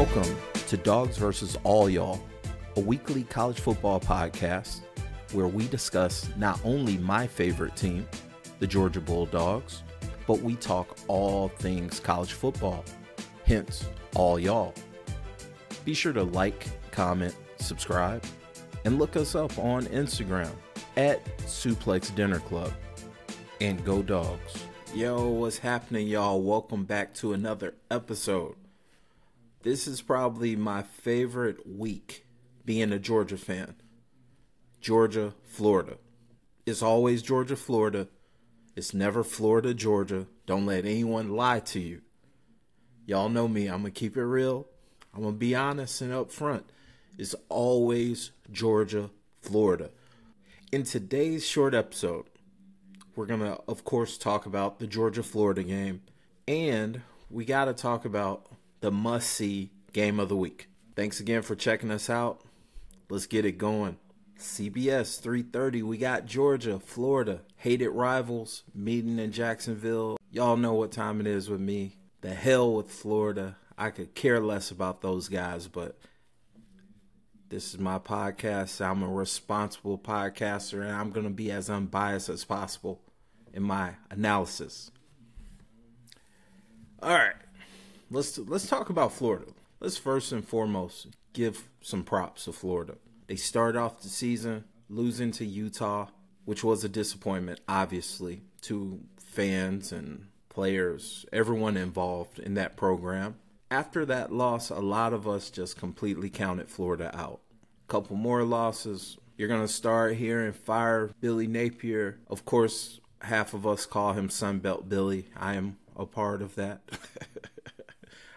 Welcome to Dawgs versus All Y'all, a weekly college football podcast where we discuss not only my favorite team, the Georgia Bulldogs, but we talk all things college football, hence all y'all. Be sure to like, comment, subscribe, and look us up on Instagram at SuplexDinnerClub. And go Dawgs. Yo, what's happening, y'all? Welcome back to another episode. This is probably my favorite week being a Georgia fan. Georgia, Florida. It's always Georgia, Florida. It's never Florida, Georgia. Don't let anyone lie to you. Y'all know me. I'm going to keep it real. I'm going to be honest and upfront. It's always Georgia, Florida. In today's short episode, we're going to, of course, talk about the Georgia-Florida game. And we got to talk about the must-see game of the week. Thanks again for checking us out. Let's get it going. CBS 3:30, we got Georgia, Florida, hated rivals, meeting in Jacksonville. Y'all know what time it is with me. The hell with Florida. I could care less about those guys, but this is my podcast. I'm a responsible podcaster, and I'm going to be as unbiased as possible in my analysis. All right. Let's talk about Florida. Let's first and foremost give some props to Florida. They started off the season losing to Utah, which was a disappointment, obviously, to fans and players, everyone involved in that program. After that loss, a lot of us just completely counted Florida out. A couple more losses. You're going to start hearing fire Billy Napier. Of course, half of us call him Sunbelt Billy. I am a part of that.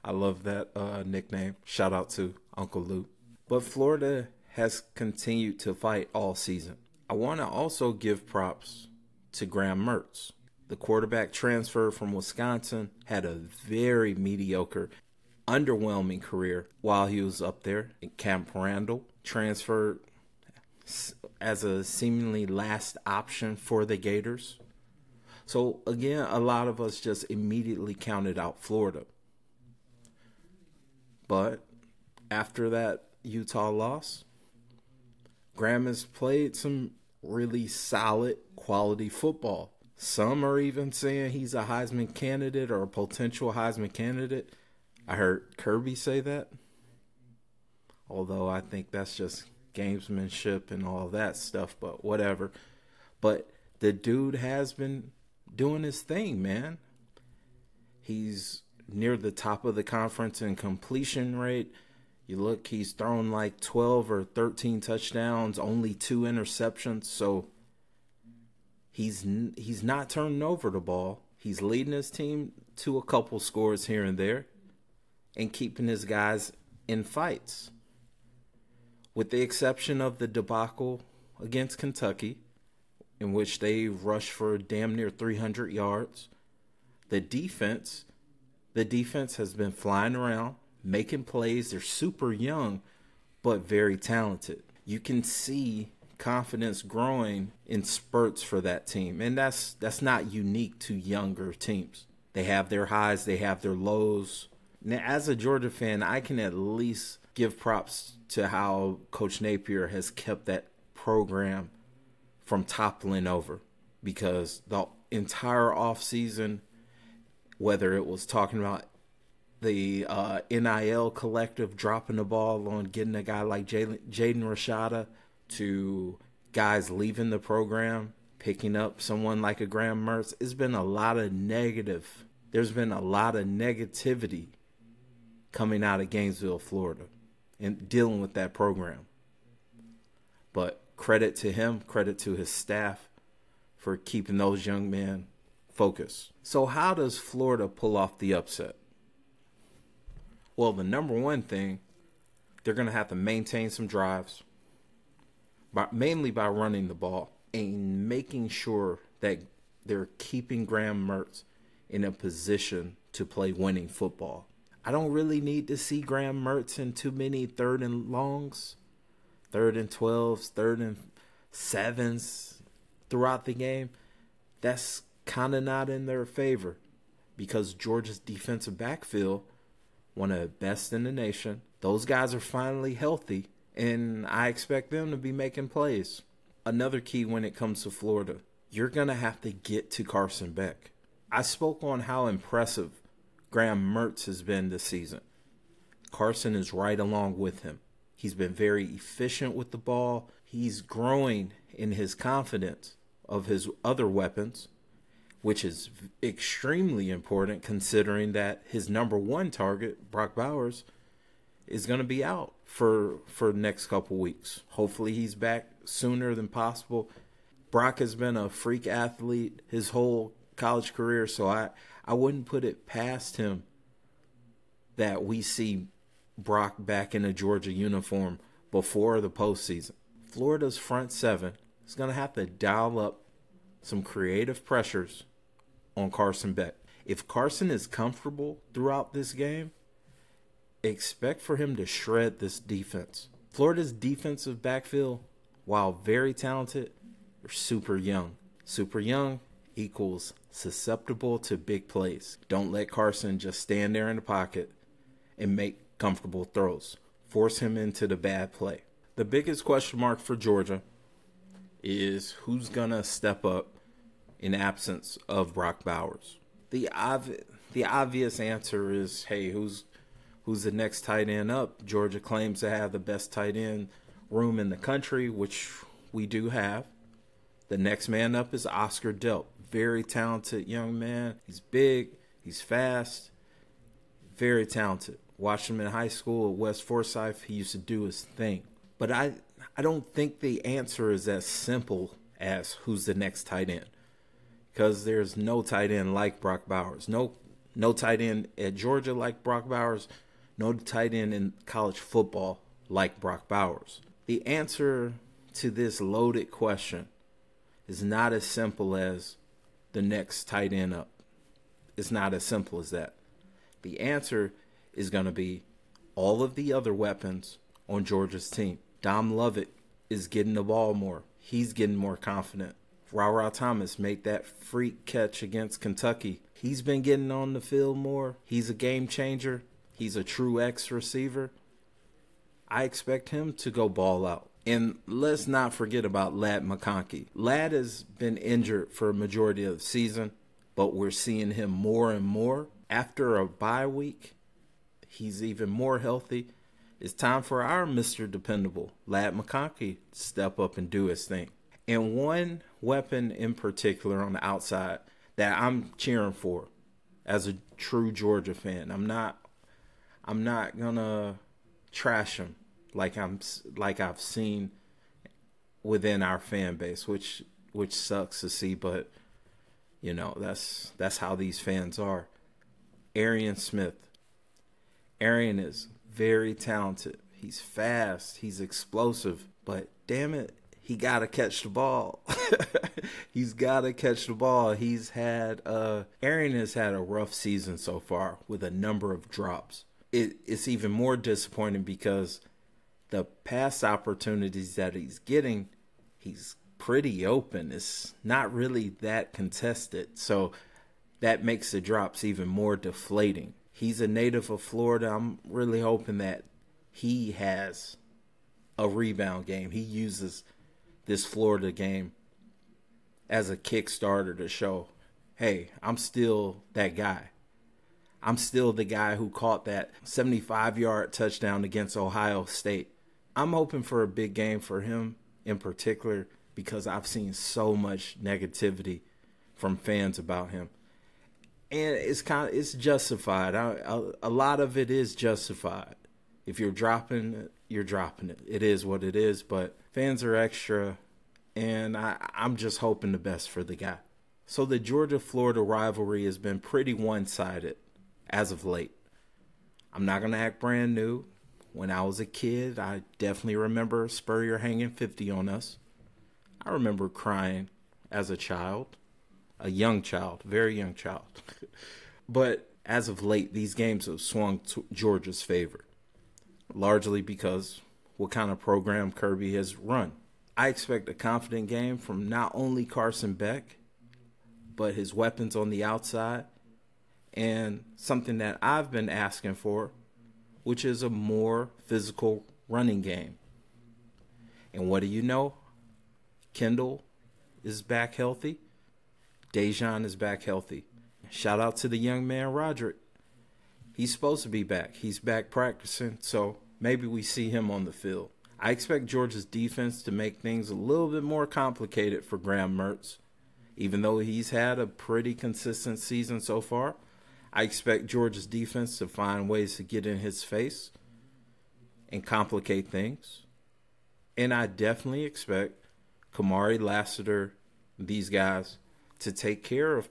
I love that nickname. Shout out to Uncle Lou. But Florida has continued to fight all season. I want to also give props to Graham Mertz. The quarterback transfer from Wisconsin had a very mediocre, underwhelming career while he was up there. Camp Randall transferred as a seemingly last option for the Gators. So again, a lot of us just immediately counted out Florida. But after that Utah loss, Graham has played some really solid quality football. Some are even saying he's a Heisman candidate or a potential Heisman candidate. I heard Kirby say that. Although I think that's just gamesmanship and all that stuff, but whatever. But the dude has been doing his thing, man. He's near the top of the conference in completion rate. You look, he's thrown like 12 or 13 touchdowns, only 2 interceptions. So he's not turning over the ball. He's leading his team to a couple scores here and there and keeping his guys in fights. With the exception of the debacle against Kentucky, in which they rushed for damn near 300 yards, the defense has been flying around, making plays. They're super young, but very talented. You can see confidence growing in spurts for that team, and that's not unique to younger teams. They have their highs, they have their lows. Now, as a Georgia fan, I can at least give props to how Coach Napier has kept that program from toppling over, because the entire offseason, whether it was talking about the NIL collective dropping the ball on getting a guy like Jaden Rashada, to guys leaving the program, picking up someone like a Graham Mertz, there's been a lot of negativity coming out of Gainesville, Florida, and dealing with that program. But credit to him, credit to his staff for keeping those young men focused. So how does Florida pull off the upset? Well, the number one thing, they're going to have to maintain some drives, mainly by running the ball and making sure that they're keeping Graham Mertz in a position to play winning football. I don't really need to see Graham Mertz in too many 3rd and longs, 3rd and 12s, 3rd and 7s throughout the game. That's kind of not in their favor, because Georgia's defensive backfield one of the best in the nation. Those guys are finally healthy, and I expect them to be making plays. Another key when it comes to Florida, you're going to have to get to Carson Beck. I spoke on how impressive Graham Mertz has been this season. Carson is right along with him. He's been very efficient with the ball. He's growing in his confidence of his other weapons, which is extremely important considering that his number one target, Brock Bowers, is going to be out for the next couple weeks. Hopefully he's back sooner than possible. Brock has been a freak athlete his whole college career, so I wouldn't put it past him that we see Brock back in a Georgia uniform before the postseason. Florida's front seven is going to have to dial up some creative pressures on Carson Beck. If Carson is comfortable throughout this game, expect for him to shred this defense. Florida's defensive backfield, while very talented, are super young. Super young equals susceptible to big plays. Don't let Carson just stand there in the pocket and make comfortable throws. Force him into the bad play. The biggest question mark for Georgia is who's going to step up in absence of Brock Bowers. The obvious answer is, hey, who's the next tight end up? Georgia claims to have the best tight end room in the country, which we do have. The next man up is Oscar Delp. Very talented young man. He's big. He's fast. Very talented. Watched him in high school at West Forsyth. He used to do his thing. But I don't think the answer is as simple as who's the next tight end. Because there's no tight end like Brock Bowers. No tight end at Georgia like Brock Bowers. No tight end in college football like Brock Bowers. The answer to this loaded question is not as simple as the next tight end up. It's not as simple as that. The answer is going to be all of the other weapons on Georgia's team. Dom Lovett is getting the ball more. He's getting more confident. Ra Thomas made that freak catch against Kentucky. He's been getting on the field more. He's a game changer. He's a true X receiver. I expect him to go ball out. And let's not forget about Ladd McConkey. Ladd has been injured for a majority of the season, but we're seeing him more and more. After a bye week, he's even more healthy. It's time for our Mr. Dependable, Ladd McConkey, to step up and do his thing. And one weapon in particular on the outside that I'm cheering for as a true Georgia fan. I'm not gonna trash him like I've seen within our fan base, which sucks to see, but you know, that's how these fans are. Arian Smith. Arian is very talented. He's fast. He's explosive. But damn it, he got to catch the ball. He's got to catch the ball. Arian has had a rough season so far with a number of drops. It's even more disappointing because the pass opportunities that he's getting, he's pretty open. It's not really that contested. So that makes the drops even more deflating. He's a native of Florida. I'm really hoping that he has a rebound game. He uses this Florida game as a Kickstarter to show, hey, I'm still that guy. I'm still the guy who caught that 75-yard touchdown against Ohio State. I'm hoping for a big game for him in particular because I've seen so much negativity from fans about him. And it's justified. A lot of it is justified. If you're dropping it, you're dropping it. It is what it is, but fans are extra, and I'm just hoping the best for the guy. So the Georgia-Florida rivalry has been pretty one-sided as of late. I'm not going to act brand new. When I was a kid, I definitely remember Spurrier hanging 50 on us. I remember crying as a child. A young child, very young child. But as of late, these games have swung to Georgia's favor, largely because what kind of program Kirby has run. I expect a confident game from not only Carson Beck, but his weapons on the outside. And something that I've been asking for which is a more physical running game. And what do you know? Kendall is back healthy. Dejan is back healthy. Shout out to the young man, Roderick. He's supposed to be back. He's back practicing, so maybe we see him on the field. I expect Georgia's defense to make things a little bit more complicated for Graham Mertz. Even though he's had a pretty consistent season so far, I expect Georgia's defense to find ways to get in his face and complicate things. And I definitely expect Kamari Lassiter, these guys, to take care of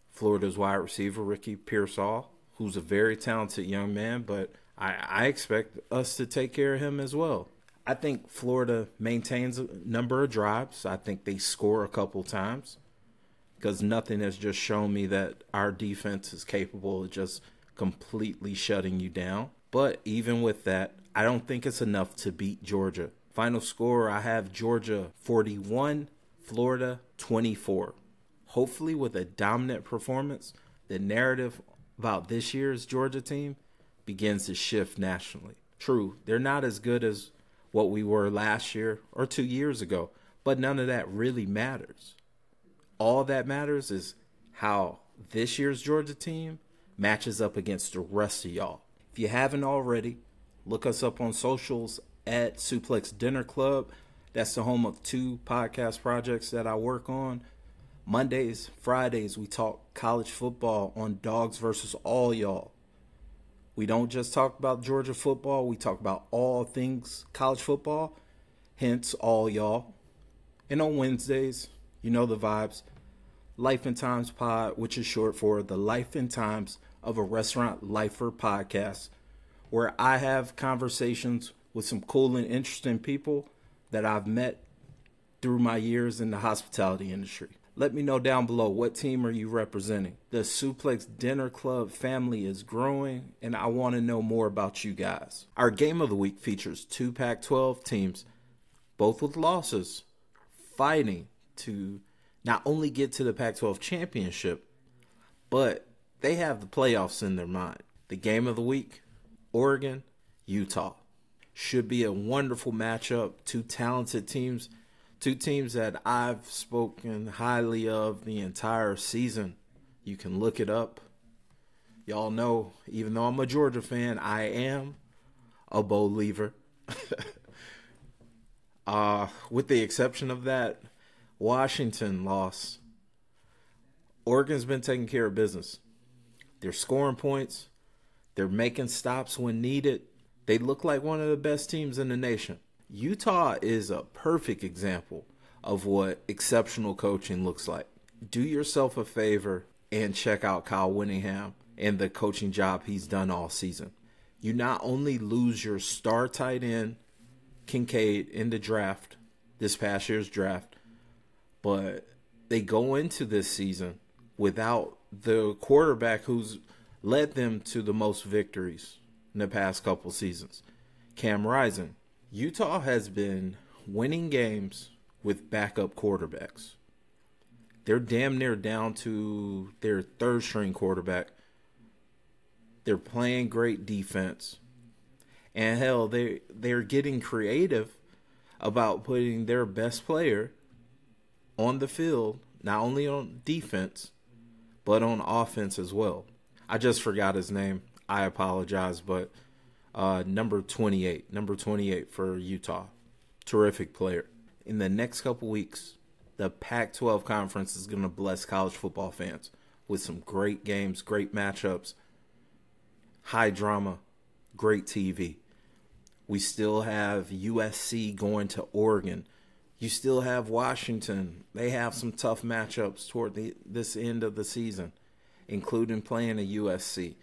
Florida's wide receiver, Ricky Pearsall, who's a very talented young man, but I expect us to take care of him as well. I think Florida maintains a number of drives. I think they score a couple times because nothing has just shown me that our defense is capable of just completely shutting you down. But even with that, I don't think it's enough to beat Georgia. Final score, I have Georgia 41, Florida 24. Hopefully with a dominant performance, the narrative about this year's Georgia team begins to shift nationally. True, they're not as good as what we were last year or 2 years ago, but none of that really matters. All that matters is how this year's Georgia team matches up against the rest of y'all. If you haven't already, look us up on socials at SuplexDinnerClub. That's the home of 2 podcast projects that I work on. Mondays, Fridays, we talk college football on Dawgs versus all y'all. We don't just talk about Georgia football. We talk about all things college football, hence all y'all. And on Wednesdays, you know the vibes, Life and Times Pod, which is short for the Life and Times of a Restaurant Lifer podcast, where I have conversations with some cool and interesting people that I've met through my years in the hospitality industry. Let me know down below, what team are you representing? The Suplex Dinner Club family is growing, and I want to know more about you guys. Our game of the week features 2 Pac-12 teams, both with losses, fighting to not only get to the Pac-12 championship, but they have the playoffs in their mind. The game of the week, Oregon, Utah. Should be a wonderful matchup. 2 talented teams. 2 teams that I've spoken highly of the entire season. You can look it up. Y'all know, even though I'm a Georgia fan, I am a believer. With the exception of that Washington loss, Oregon's been taking care of business. They're scoring points. They're making stops when needed. They look like one of the best teams in the nation. Utah is a perfect example of what exceptional coaching looks like. Do yourself a favor and check out Kyle Whittingham and the coaching job he's done all season. You not only lose your star tight end, Kincaid, in the draft, this past year's draft, but they go into this season without the quarterback who's led them to the most victories in the past couple seasons, Cam Rising. Utah has been winning games with backup quarterbacks. They're damn near down to their 3rd-string quarterback. They're playing great defense. And hell, they're getting creative about putting their best player on the field, not only on defense, but on offense as well. I just forgot his name. I apologize, but number 28 for Utah. Terrific player. In the next couple weeks, the Pac-12 conference is going to bless college football fans with some great games, great matchups, high drama, great TV. We still have USC going to Oregon. You still have Washington. They have some tough matchups toward this end of the season, including playing a USC.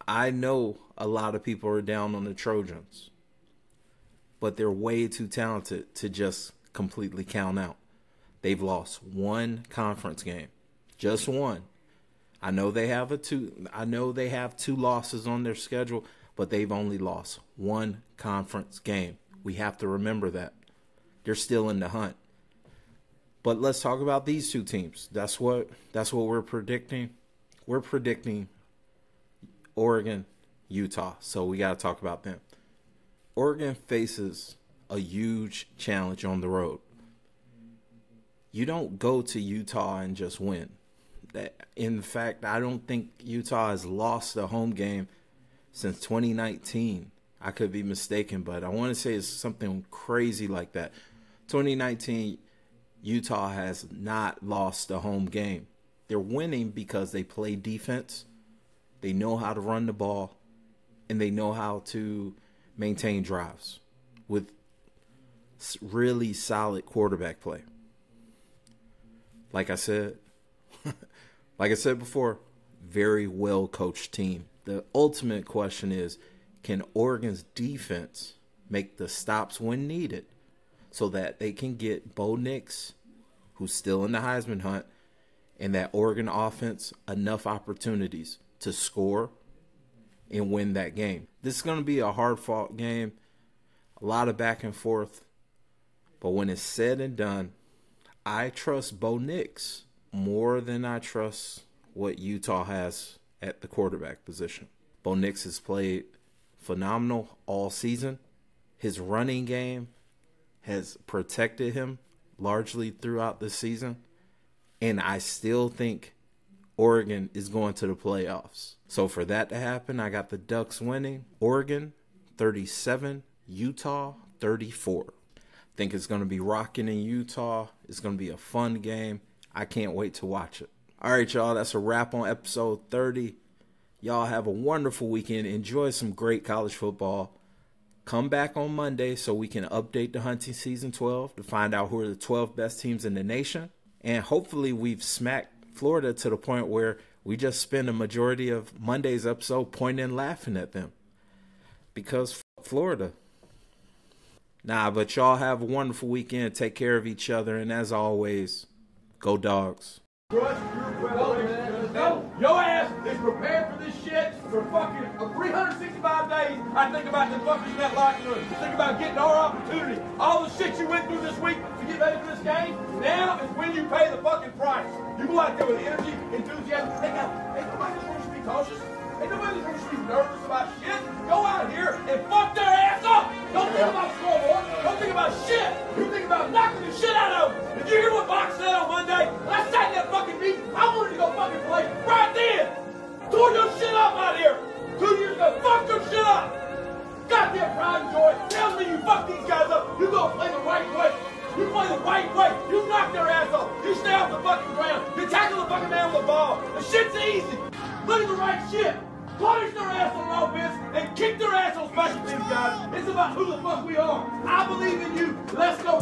I know a lot of people are down on the Trojans, but they're way too talented to just completely count out. They've lost 1 conference game, just 1. I know they have 2 losses on their schedule, but they've only lost 1 conference game. We have to remember that. They're still in the hunt. But let's talk about these 2 teams. That's what we're predicting. We're predicting Oregon, Utah, so we got to talk about them. Oregon faces a huge challenge on the road. You don't go to Utah and just win. In fact, I don't think Utah has lost a home game since 2019. I could be mistaken, but I want to say it's something crazy like that. 2019, Utah has not lost a home game. They're winning because they play defense, they know how to run the ball, and they know how to maintain drives with really solid quarterback play. Like I said before, very well coached team. The ultimate question is, can Oregon's defense make the stops when needed so that they can get Bo Nix, who's still in the Heisman hunt, and that Oregon offense enough opportunities to score and win that game? This is going to be a hard-fought game, a lot of back and forth. But when it's said and done, I trust Bo Nix more than I trust what Utah has at the quarterback position. Bo Nix has played phenomenal all season. His running game has protected him largely throughout the season. And I still think Oregon is going to the playoffs. So for that to happen, I got the Ducks winning. Oregon 37, Utah 34. Think it's going to be rocking in Utah. It's going to be a fun game. I can't wait to watch it. All right, y'all, that's a wrap on episode 30. Y'all have a wonderful weekend. Enjoy some great college football. Come back on Monday so we can update the hunting season 12 to find out who are the 12 best teams in the nation. And hopefully we've smacked Florida to the point where we just spend a majority of Monday's episode pointing and laughing at them. Because Florida. Nah, but y'all have a wonderful weekend. Take care of each other. And as always, go Dogs. Your ass is prepared for this shit for fucking 365 days. I think about the fuckers in that locker room. Think about getting our opportunity. All the shit you went through this week to get ready for this game, now is when you pay the fucking price. You go out there with energy, enthusiasm. Ain't nobody's going to be cautious. Ain't nobody's going to be nervous about shit. Go out here and fuck their ass up. Don't think about scoreboard. Don't think about shit. You think about knocking the shit out of them. Did you hear what Box said on Monday? When I sat in that fucking meeting, I wanted to go fucking play right then. Tore your shit up out here. 2 years ago, fuck your shit up. Goddamn pride and joy. Tell me you fuck these guys up. You go play the right way. You play the right way. You knock their ass off. You stay off the fucking ground. You tackle the fucking man with the ball. The shit's easy. Look at the right shit. Punish their ass on offense and kick their ass on special teams, guys. It's about who the fuck we are. I believe in you. Let's go.